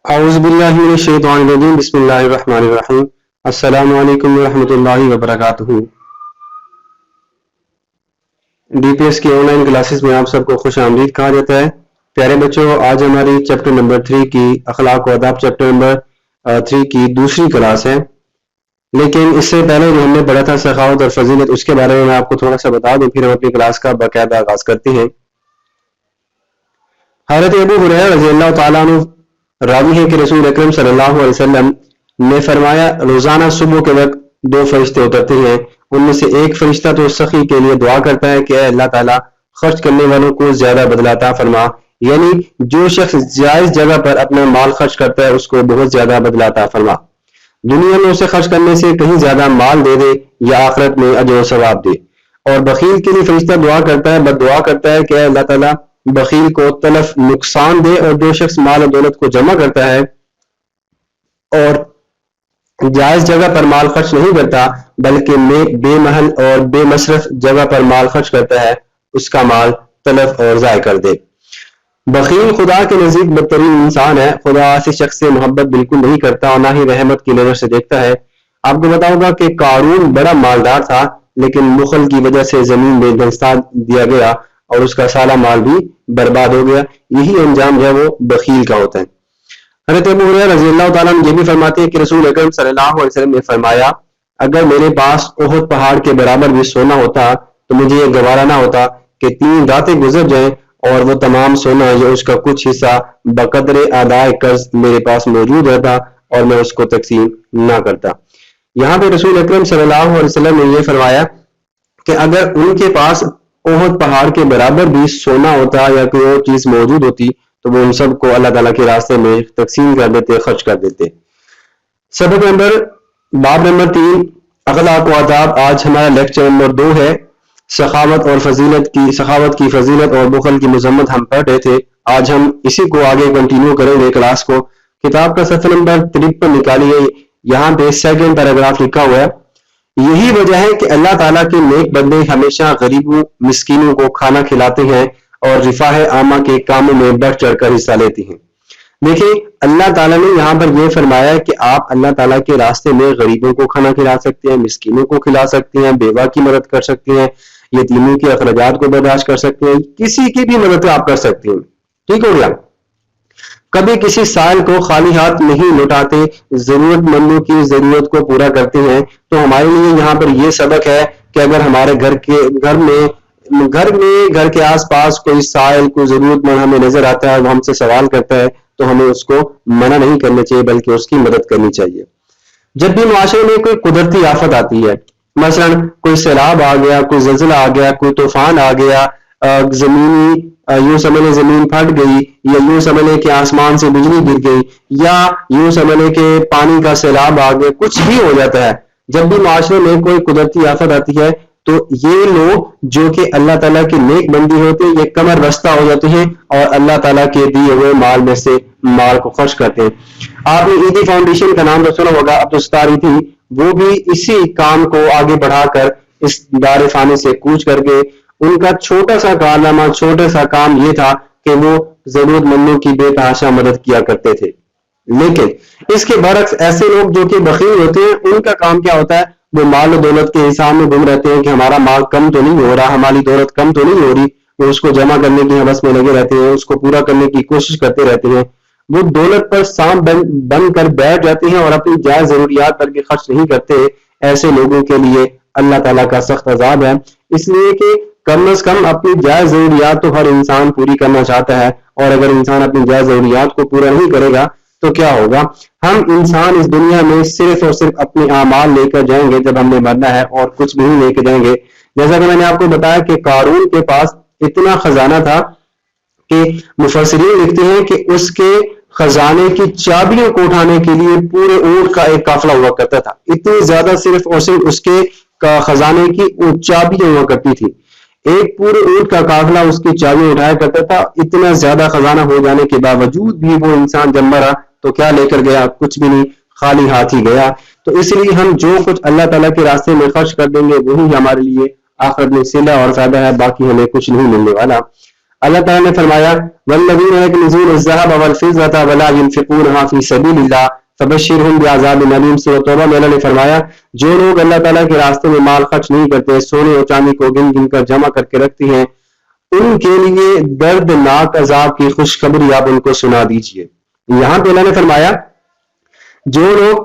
اعوذ باللہ من الشیطان الرجیم بسم اللہ الرحمن الرحیم السلام علیکم ورحمۃ اللہ وبرکاتہ۔ ڈی پی ایس کی آن لائن کلاسز میں آپ سب کو خوش آمدید کہا جاتا ہے۔ پیارے بچوں، آج ہماری چیپٹر نمبر 3 کی اخلاق و آداب چیپٹر نمبر 3 کی دوسری کلاس ہے، لیکن اس سے پہلے جو ہم نے پڑھا تھا سخاوت اور فضیلت، اس کے بارے میں آپ کو تھوڑا سا بتا دوں، پھر ہم اپنی کلاس کا باقاعدہ آغاز کرتے ہیں۔ حضرت ابو ہریرہ رضی اللہ تعالیٰ عنہ راوی ہے کہ رسول اکرم صلی اللہ علیہ وسلم نے فرمایا، روزانہ صبح کے وقت 2 فرشتے اترتے ہیں، ان میں سے ایک فرشتہ تو سخی کے لیے دعا کرتا ہے کہ اے اللہ تعالیٰ خرچ کرنے والوں کو زیادہ بدلہ عطا فرما، یعنی جو شخص جائز جگہ پر اپنا مال خرچ کرتا ہے اس کو بہت زیادہ بدلہ عطا فرما، دنیا میں اسے خرچ کرنے سے کہیں زیادہ مال دے دے یا آخرت میں اجر و ثواب دے۔ اور بخیل کے لیے فرشتہ دعا کرتا ہے، بد دعا کرتا ہے کہ اے اللہ تعالیٰ بخیل کو تلف نقصان دے، اور جو شخص مال و دولت کو جمع کرتا ہے اور جائز جگہ پر مال خرچ نہیں کرتا بلکہ بے محل اور بے مصرف جگہ پر مال خرچ کرتا ہے، اس کا مال تلف اور ضائع کر دے۔ بخیل خدا کے نزدیک بدترین انسان ہے، خدا ایسے شخص سے محبت بالکل نہیں کرتا اور نہ ہی رحمت کی نظر سے دیکھتا ہے۔ آپ کو بتاؤں گا کہ قارون بڑا مالدار تھا، لیکن بخل کی وجہ سے زمین بے دستہ دیا گیا اور اس کا سارا مال بھی برباد ہو گیا۔ یہی انجام جو ہے وہ بخیل کا ہوتا ہے۔ حضرت ابو ہریرہ رضی اللہ تعالیٰ عنہ یہ بھی فرماتے ہیں کہ رسول اکرم صلی اللہ علیہ وسلم نے فرمایا، اگر میرے پاس احد پہاڑ کے برابر بھی سونا ہوتا تو مجھے یہ گوارا نہ ہوتا کہ 3 راتیں گزر جائیں اور وہ تمام سونا یا اس کا کچھ حصہ بقدر ادائے قرض میرے پاس موجود رہتا اور میں اس کو تقسیم نہ کرتا۔ یہاں پہ رسول اکرم صلی اللہ علیہ وسلم نے یہ فرمایا کہ اگر ان کے پاس احد پہاڑ کے برابر بھی سونا ہوتا یا کوئی اور چیز موجود ہوتی تو وہ ان سب کو اللہ تعالیٰ کے راستے میں تقسیم کر دیتے، خرچ کر دیتے۔ سبق باب نمبر 3 اخلاق و آداب۔ آج ہمارا لیکچر نمبر 2 ہے، سخاوت کی فضیلت اور بخل کی مذمت ہم پڑھ رہے تھے۔ آج ہم اسی کو آگے کنٹینیو کریں گے کلاس کو۔ کتاب کا صفحہ نمبر 53 نکالیے، یہاں پہ 2nd پیراگراف لکھا ہوا ہے، یہی وجہ ہے کہ اللہ تعالیٰ کے نیک بندے ہمیشہ غریبوں مسکینوں کو کھانا کھلاتے ہیں اور رفاہ عامہ کے کاموں میں بڑھ چڑھ کر حصہ لیتے ہیں۔ دیکھیں، اللہ تعالیٰ نے یہاں پر یہ فرمایا ہے کہ آپ اللہ تعالیٰ کے راستے میں غریبوں کو کھانا کھلا سکتے ہیں، مسکینوں کو کھلا سکتے ہیں، بیوہ کی مدد کر سکتے ہیں، یتیموں کے اخراجات کو برداشت کر سکتے ہیں، کسی کی بھی مدد آپ کر سکتے ہیں۔ ٹھیک ہو گیا؟ کبھی کسی سائل کو خالی ہاتھ نہیں لوٹاتے، ضرورت مندوں کی ضرورت کو پورا کرتے ہیں۔ تو ہمارے لیے یہاں پر یہ سبق ہے کہ اگر ہمارے گھر کے آس پاس کوئی سائل، کوئی ضرورت مند ہمیں نظر آتا ہے، وہ ہم سے سوال کرتا ہے تو ہمیں اس کو منع نہیں کرنا چاہیے بلکہ اس کی مدد کرنی چاہیے۔ جب بھی معاشرے میں کوئی قدرتی آفت آتی ہے، مثلا کوئی سیلاب آ گیا، کوئی زلزلہ آ گیا، کوئی طوفان آ گیا، یوں سمجھے زمین پھٹ گئی، یا یوں سمجھے کہ آسمان سے بجلی گر گئی، یا یوں سمجھے کہ پانی کا سیلاب آ گیا، کچھ بھی ہو جاتا ہے، جب بھی معاشرے میں کوئی قدرتی آفت آتی ہے تو یہ لوگ جو کہ اللہ تعالیٰ کی نیک بندی ہوتے ہیں، یہ کمر بستہ ہو جاتے ہیں اور اللہ تعالیٰ کے دیے ہوئے مال میں سے مال کو خرچ کرتے ہیں۔ آپ نے ایدی فاؤنڈیشن کا نام تو سنا ہوگا، عبد الستار ایدی، وہ بھی اسی کام کو آگے بڑھا کر اس دار فانی سے کوچ کر کے، ان کا چھوٹا سا کارنامہ، چھوٹا سا کام یہ تھا کہ وہ ضرورت مندوں کی بے تحاشا مدد کیا کرتے تھے۔ لیکن اس کے برعکس ایسے لوگ جو کہ بخیل ہوتے ہیں، ان کا کام کیا ہوتا ہے؟ وہ مال و دولت کے حساب میں گم رہتے ہیں کہ ہمارا مال کم تو نہیں ہو رہا، ہماری دولت کم تو نہیں ہو رہی، وہ اس کو جمع کرنے کی حوث میں لگے رہتے ہیں، اس کو پورا کرنے کی کوشش کرتے رہتے ہیں۔ وہ دولت پر سانپ بن کر بیٹھ جاتے ہیں اور اپنی جائز ضروریات پر بھی خرچ نہیں کرتے۔ ایسے لوگوں کے لیے اللہ تعالیٰ کا سخت عذاب ہے، اس لیے کہ کم از کم اپنی جائز ضروریات تو ہر انسان پوری کرنا چاہتا ہے، اور اگر انسان اپنی جائز ضروریات کو پورا نہیں کرے گا تو کیا ہوگا؟ ہم انسان اس دنیا میں صرف اور صرف اپنے اعمال لے کر جائیں گے جب ہم نے مرنا ہے، اور کچھ بھی نہیں لے کے جائیں گے۔ جیسا کہ میں نے آپ کو بتایا کہ قارون کے پاس اتنا خزانہ تھا کہ مفسرین لکھتے ہیں کہ اس کے خزانے کی چابیوں کو اٹھانے کے لیے پورے اونٹ کا ایک قافلہ ہوا کرتا تھا، اتنی زیادہ صرف اور صرف اس کے خزانے کی چابیاں ہوا کرتی تھی، ایک پورے اونٹ کا قافلہ اس کی چابیاں اٹھایا کرتا تھا۔ اتنا زیادہ خزانہ ہو جانے کے باوجود بھی وہ انسان جب مرا تو کیا لے کر گیا؟ کچھ بھی نہیں، خالی ہاتھ ہی گیا۔ تو اس لیے ہم جو کچھ اللہ تعالیٰ کے راستے میں خرچ کر دیں گے وہی ہمارے لیے آخرت میں صلہ اور فائدہ ہے، باقی ہمیں کچھ نہیں ملنے والا۔ اللہ تعالیٰ نے فرمایا والذین یکنزون الذهب والفضة ولا ينفقونها في سبیل اللہ فبشرهم بعذاب علیم. سورۃ توبہ میں اللہ نے فرمایا جو لوگ اللہ تعالیٰ کے راستے میں مال خرچ نہیں کرتے، سونے اور چاندی کو گن گن کر جمع کر کے رکھتے ہیں، ان کے لیے دردناک عذاب کی خوشخبری آپ ان کو سنا دیجئے. یہاں پہ اللہ نے فرمایا جو لوگ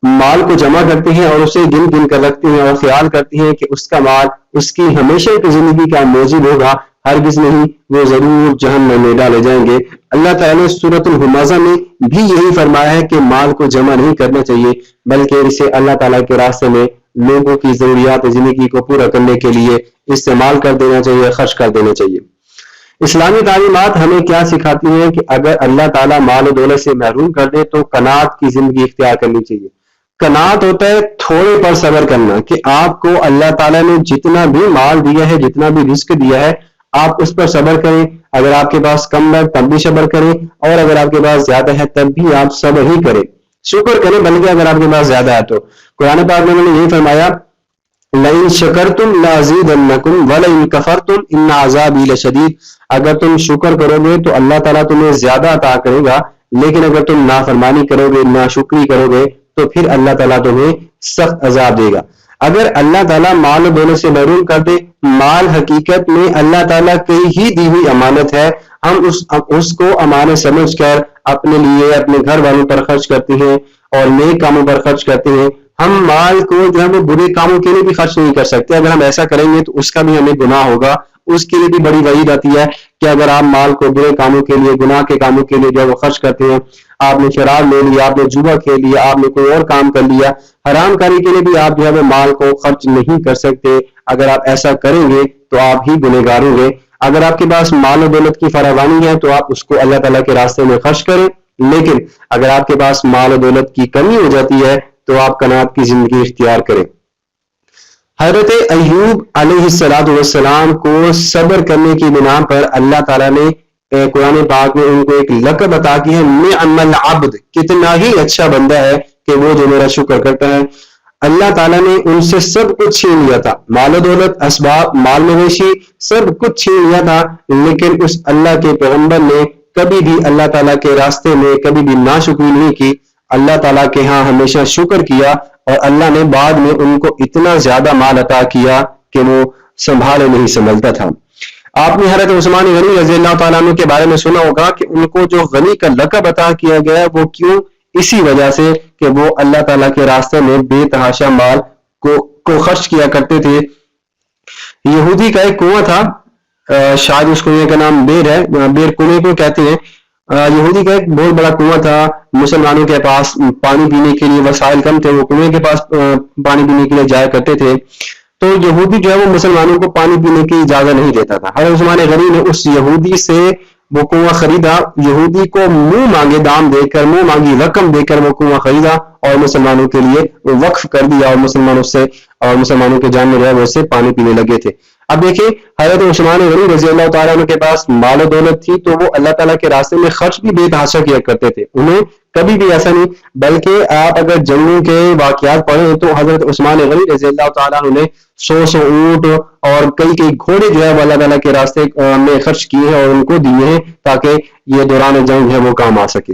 مال کو جمع کرتے ہیں اور اسے گن گن کر رکھتے ہیں اور خیال کرتے ہیں کہ اس کا مال اس کی ہمیشہ کی زندگی کا موجب ہوگا، ہرگز نہیں، وہ ضرور جہنم میں ڈالے جائیں گے. اللہ تعالیٰ نے سورۃ الہمزہ میں بھی یہی فرمایا ہے کہ مال کو جمع نہیں کرنا چاہیے، بلکہ اسے اللہ تعالیٰ کے راستے میں لوگوں کی ضروریات زندگی کو پورا کرنے کے لیے استعمال کر دینا چاہیے، خرچ کر دینا چاہیے. اسلامی تعلیمات ہمیں کیا سکھاتی ہیں کہ اگر اللہ تعالیٰ مال و دولت سے محروم کر دے تو قناعت کی زندگی اختیار کرنی چاہیے. قناعت ہوتا ہے تھوڑے پر صبر کرنا، کہ آپ کو اللہ تعالیٰ نے جتنا بھی مال دیا ہے، جتنا بھی رزق دیا ہے، آپ اس پر صبر کریں. اگر آپ کے پاس کم ہے تب بھی صبر کریں، اور اگر آپ کے پاس زیادہ ہے تب بھی آپ صبر ہی کریں، شکر کریں. بلکہ اگر آپ کے پاس زیادہ ہے تو قرآن پاک میں یہی فرمایا لئن شکرتم لازیدنکم ولئن کفرتم ان عذابی لشدید. اگر تم شکر کرو گے تو اللہ تعالیٰ تمہیں زیادہ عطا کرے گا، لیکن اگر تم نافرمانی کرو گے، ناشکری کرو گے، تو پھر اللہ تعالیٰ تمہیں سخت عذاب دے گا. اگر اللہ تعالیٰ مال و دولت سے محروم کر دے، مال حقیقت میں اللہ تعالیٰ کی ہی دی ہوئی امانت ہے، ہم اس کو امانت سمجھ کر اپنے لیے، اپنے گھر والوں پر خرچ کرتے ہیں اور نیک کاموں پر خرچ کرتے ہیں. ہم مال کو جو ہے وہ برے کاموں کے لیے بھی خرچ نہیں کر سکتے. اگر ہم ایسا کریں گے تو اس کا بھی ہمیں گناہ ہوگا. اس کے لیے بھی بڑی وعید آتی ہے کہ اگر آپ مال کو برے کاموں کے لیے، گناہ کے کاموں کے لیے جو ہے وہ خرچ کرتے ہیں، آپ نے شراب لے لیا، آپ نے جوا کھیل لیا، آپ نے کوئی اور کام کر لیا، حرام کاری کے لیے بھی آپ جو ہے وہ مال کو خرچ نہیں کر سکتے. اگر آپ ایسا کریں گے تو آپ ہی گنہگار ہوں گے. اگر آپ کے پاس مال و دولت کی فراوانی ہے تو آپ اس کو اللہ تعالیٰ کے راستے میں خرچ کریں، لیکن اگر آپ کے پاس مال و دولت کی کمی ہو جاتی ہے تو آپ قناعت کی زندگی اختیار کریں. حضرت ایوب علیہ السلام کو صبر کرنے کی بنا پر اللہ تعالیٰ نے قرآن پاک میں ان کو ایک لقب عطا کی ہے، نعم العبد، کتنا ہی اچھا بندہ ہے کہ وہ جو میرا شکر کرتا ہے. اللہ تعالیٰ نے ان سے سب کچھ چھین لیا تھا، مال و دولت، اسباب، مال مویشی، سب کچھ چھین لیا تھا، لیکن اس اللہ کے پیغمبر نے کبھی بھی اللہ تعالیٰ کے راستے میں کبھی بھی ناشکری نہیں کی. اللہ تعالیٰ کے ہاں ہمیشہ شکر کیا، اور اللہ نے بعد میں ان کو اتنا زیادہ مال عطا کیا کہ وہ سنبھالے نہیں سنبھلتا تھا. آپ نے حضرت عثمان غنی رضی اللہ تعالیٰ عنہ کے بارے میں سنا ہوگا کہ ان کو جو غنی کا لقب عطا کیا گیا وہ کیوں؟ اسی وجہ سے کہ وہ اللہ تعالیٰ کے راستے میں بے تحاشا مال کو خرچ کیا کرتے تھے. یہودی کا ایک کنواں تھا، شاید اس کنویں کا نام بیر ہے، بیر کنویں کو کہتے ہیں. یہودی کا ایک بہت بڑا کنواں تھا، مسلمانوں کے پاس پانی پینے کے لیے وسائل کم تھے، وہ کنویں کے پاس پانی پینے کے لیے جایا کرتے تھے. تو یہودی جو ہے وہ مسلمانوں کو پانی پینے کی اجازت نہیں دیتا تھا. حضرت عثمان غنی نے اس یہودی سے وہ کنواں خریدا، یہودی کو منہ مانگے دام دے کر، منہ مانگی رقم دے کر وہ کنواں خریدا اور مسلمانوں کے لیے وقف کر دیا، اور مسلمانوں کے جان میں جو ہے وہ سے پانی پینے لگے تھے. اب دیکھیں حضرت عثمان غنی رضی اللہ تعالیٰ عنہ کے پاس مال و دولت تھی تو وہ اللہ تعالیٰ کے راستے میں خرچ بھی بے تحاشا کیا کرتے تھے، انہیں کبھی بھی ایسا نہیں. بلکہ آپ اگر جنگوں کے واقعات پڑھیں تو حضرت عثمان غنی رضی اللہ تعالیٰ عنہ نے 100 اونٹ اور کئی گھوڑے جو ہے وہ اللہ تعالیٰ کے راستے میں خرچ کیے ہیں اور ان کو دیے ہیں تاکہ یہ دوران جنگ ہے وہ کام آ سکے.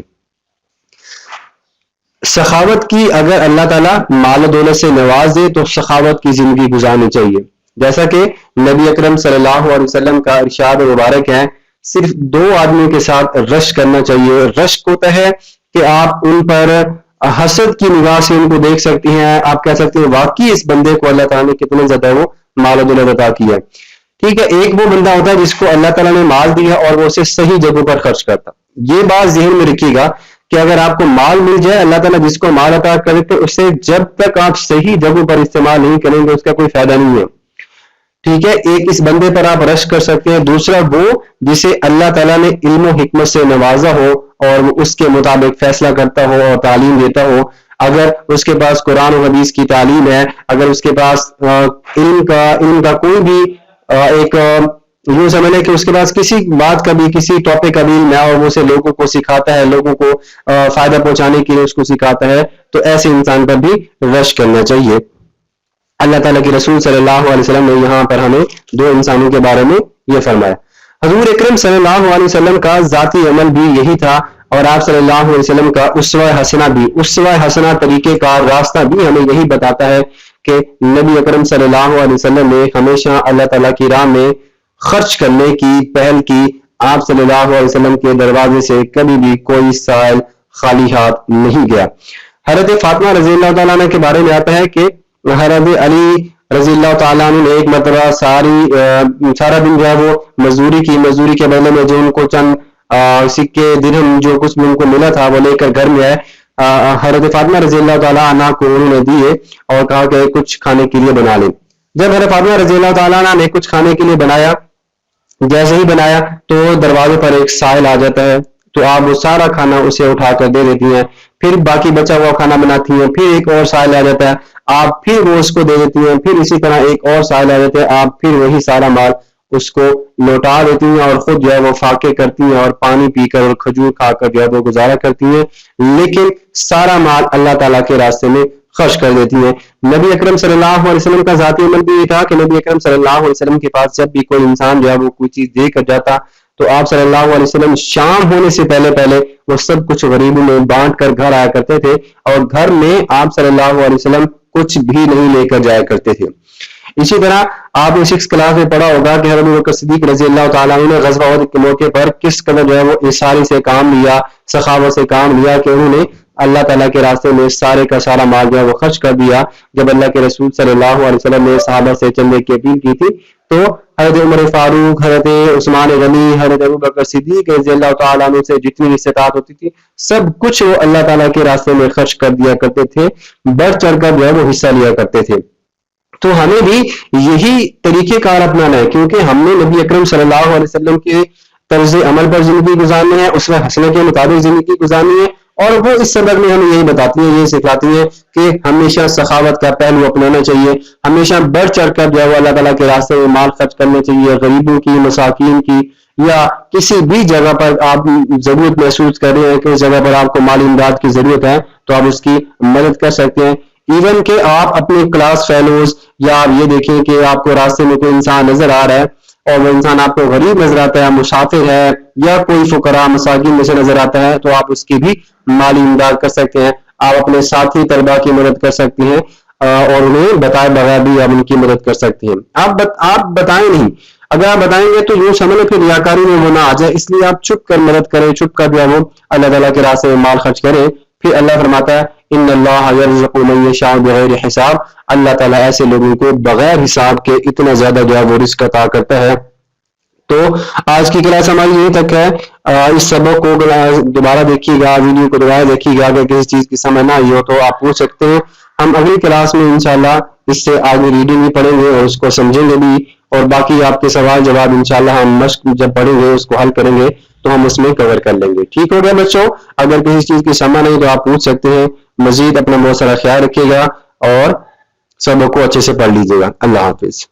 سخاوت کی اگر اللہ تعالیٰ مال و دولت سے نواز دے تو سخاوت کی زندگی گزارنی چاہیے. جیسا کہ نبی اکرم صلی اللہ علیہ وسلم کا ارشاد مبارک ہے، صرف 2 آدمیوں کے ساتھ رشک کرنا چاہیے. رشک ہوتا ہے کہ آپ ان پر حسد کی نگاہ سے ان کو دیکھ سکتی ہیں، آپ کہہ سکتے ہیں واقعی اس بندے کو اللہ تعالیٰ نے کتنے زیادہ وہ مال و دولت عطا کیا ہے. ٹھیک ہے، ایک وہ بندہ ہوتا ہے جس کو اللہ تعالیٰ نے مال دیا اور وہ اسے صحیح جگہوں پر خرچ کرتا. یہ بات ذہن میں رکھیے گا کہ اگر آپ کو مال مل جائے، اللہ تعالیٰ جس کو مال عطا کرے تو اسے جب تک آپ صحیح جگہوں پر استعمال نہیں کریں گے اس کا کوئی فائدہ نہیں ہے. ٹھیک ہے، ایک اس بندے پر آپ رشک کر سکتے ہیں، دوسرا وہ جسے اللہ تعالیٰ نے علم و حکمت سے نوازا ہو اور وہ اس کے مطابق فیصلہ کرتا ہو اور تعلیم دیتا ہو. اگر اس کے پاس قرآن و حدیث کی تعلیم ہے، اگر اس کے پاس علم کا کوئی بھی ایک یوں سمجھ لیں کہ اس کے پاس کسی بات کا بھی، کسی ٹاپک کا بھی علم ہے اور وہ اسے لوگوں کو سکھاتا ہے، لوگوں کو فائدہ پہنچانے کے لیے اس کو سکھاتا ہے، تو ایسے انسان پر بھی رشک کرنا چاہیے. اللہ تعالیٰ کے رسول صلی اللہ علیہ وسلم نے یہاں پر ہمیں 2 انسانوں کے بارے میں یہ فرمایا. حضور اکرم صلی اللہ علیہ وسلم کا ذاتی عمل بھی یہی تھا، اور آپ صلی اللہ علیہ وسلم کا اسوہ حسنہ طریقہ کار راستہ بھی ہمیں یہی بتاتا ہے کہ نبی اکرم صلی اللہ علیہ وسلم نے ہمیشہ اللہ تعالیٰ کی راہ میں خرچ کرنے کی پہل کی۔ آپ صلی اللہ علیہ وسلم کے دروازے سے کبھی بھی کوئی سائل خالی ہاتھ نہیں گیا۔ حضرت فاطمہ رضی اللہ تعالیٰ عنہ کے بارے میں آتا ہے کہ حضرت علی رضی اللہ تعالیٰ عنہ نے ایک مرتبہ سارا دن جو ہے وہ مزدوری کے بدلے میں جو ان کو چند سکے درہم جو کچھ بھی ان کو ملا تھا وہ لے کر گھر میں آئے۔ حضرت فاطمہ رضی اللہ تعالیٰ عنہ کو انہوں نے دیے اور کہا کہ کچھ کھانے کے لیے بنا لیں۔ جب حضرت فاطمہ رضی اللہ تعالیٰ عنہ نے کچھ کھانے کے لیے بنایا، جیسے ہی بنایا تو دروازے پر ایک سائل آ جاتا ہے، تو آپ وہ سارا کھانا اسے اٹھا کر دے دیتی ہیں، پھر باقی بچا ہوا کھانا بناتی ہیں، پھر ایک اور سائل آ جاتا ہے، آپ پھر وہ اس کو دے دیتی ہیں، پھر اسی طرح ایک اور سائل آ جاتا ہے، آپ پھر وہی سارا مال اس کو لوٹا دیتی ہیں اور خود جو ہے وہ فاقے کرتی ہیں اور پانی پی کر اور کھجور کھا کر جو ہے وہ گزارا کرتی ہیں، لیکن سارا مال اللہ تعالیٰ کے راستے میں خرچ کر دیتی ہیں۔ نبی اکرم صلی اللہ علیہ وسلم کا ذاتی عمل بھی یہ تھا کہ نبی اکرم صلی اللہ علیہ وسلم کے پاس جب بھی کوئی انسان جو ہے وہ کوئی چیز دے کر جاتا تو آپ صلی اللہ علیہ وسلم شام ہونے سے پہلے وہ سب کچھ غریبوں میں بانٹ کر گھر آیا کرتے تھے، اور گھر میں آپ صلی اللہ علیہ وسلم کچھ بھی نہیں لے کر جایا کرتے تھے۔ اسی طرح آپ نے 6 کلاس میں پڑھا ہوگا کہ حضرت ابوبکر صدیق رضی اللہ تعالیٰ عنہ نے غزوہ احد کے موقع پر کس قدر جو ہے وہ انصاری سے کام لیا، سخاوت سے کام لیا کہ انہوں نے اللہ تعالیٰ کے راستے میں سارے کا سارا مال جو ہے وہ خرچ کر دیا۔ جب اللہ کے رسول صلی اللہ علیہ وسلم نے صحابہ سے چندے کی اپیل کی تھی تو حضرت عمر فاروق، حضرت عثمان غنی، حضرت ابوبکر صدیق رضی اللہ تعالیٰ عنہ سے جتنی استطاعت ہوتی تھی سب کچھ وہ اللہ تعالیٰ کے راستے میں خرچ کر دیا کرتے تھے، بڑھ چڑھ کر جو ہے وہ حصہ لیا کرتے تھے۔ تو ہمیں بھی یہی طریقہ کار اپنانا ہے، کیونکہ ہم نے نبی اکرم صلی اللہ علیہ وسلم کے طرز عمل پر زندگی گزارنی ہے، اسوہ حسنہ کے مطابق زندگی گزارنی ہے، اور وہ اس سبق میں ہمیں یہی بتاتی ہیں، یہ سکھاتی ہیں کہ ہمیشہ سخاوت کا پہلو اپنانا چاہیے، ہمیشہ بڑھ چڑھ کر جو ہے وہ اللہ تعالیٰ کے راستے میں مال خرچ کرنا چاہیے، غریبوں کی، مساکین کی، یا کسی بھی جگہ پر آپ ضرورت محسوس کر رہے ہیں کہ اس جگہ پر آپ کو مالی امداد کی ضرورت ہے تو آپ اس کی مدد کر سکتے ہیں۔ ایون کہ آپ اپنے کلاس فیلوز، یا آپ یہ دیکھیں کہ آپ کو راستے میں کوئی انسان نظر آ رہا ہے اور وہ انسان آپ کو غریب نظر آتا ہے، مسافر ہے، یا کوئی فقراء مساکین میں سے نظر آتا ہے تو آپ اس کی بھی مالی امداد کر سکتے ہیں۔ آپ اپنے ساتھی طلباء کی مدد کر سکتے ہیں اور انہیں بتائے بغیر بھی آپ ان کی مدد کر سکتے ہیں۔ آپ بتائیں نہیں، اگر آپ بتائیں گے تو یوں سمجھ لو کہ ریاکاری میں وہ نہ آ جائے، اس لیے آپ چھپ کر مدد کریں، چھپ کر جو ہے وہ اللہ تعالیٰ کے راستے میں مال خرچ کریں۔ پھر اللہ فرماتا ہے ان اللہ یرزق من یشاء بغیر حساب، اللہ تعالیٰ ایسے لوگوں کو بغیر حساب کے اتنا زیادہ جو ہے وہ رزق عطا کرتا ہے۔ تو آج کی کلاس ہماری یہیں تک ہے۔ اس سبق کو دوبارہ دیکھیے گا، ویڈیو کو دوبارہ دیکھیے گا، اگر کسی چیز کی سمجھ نہ آئی ہو تو آپ پوچھ سکتے ہیں۔ ہم اگلی کلاس میں انشاءاللہ اس سے آگے ریڈنگ بھی پڑھیں گے اور اس کو سمجھیں گے بھی، اور باقی آپ کے سوال جواب انشاءاللہ ہم مشق جب پڑھیں گے اس کو حل کریں گے تو ہم اس میں کور کر لیں گے۔ ٹھیک ہو گیا بچوں؟ اگر کسی چیز کی سمجھ نہیں تو آپ پوچھ سکتے ہیں۔ مزید اپنا بہت سارا خیال رکھیے گا اور سبق کو اچھے سے پڑھ لیجیے گا۔ اللہ حافظ۔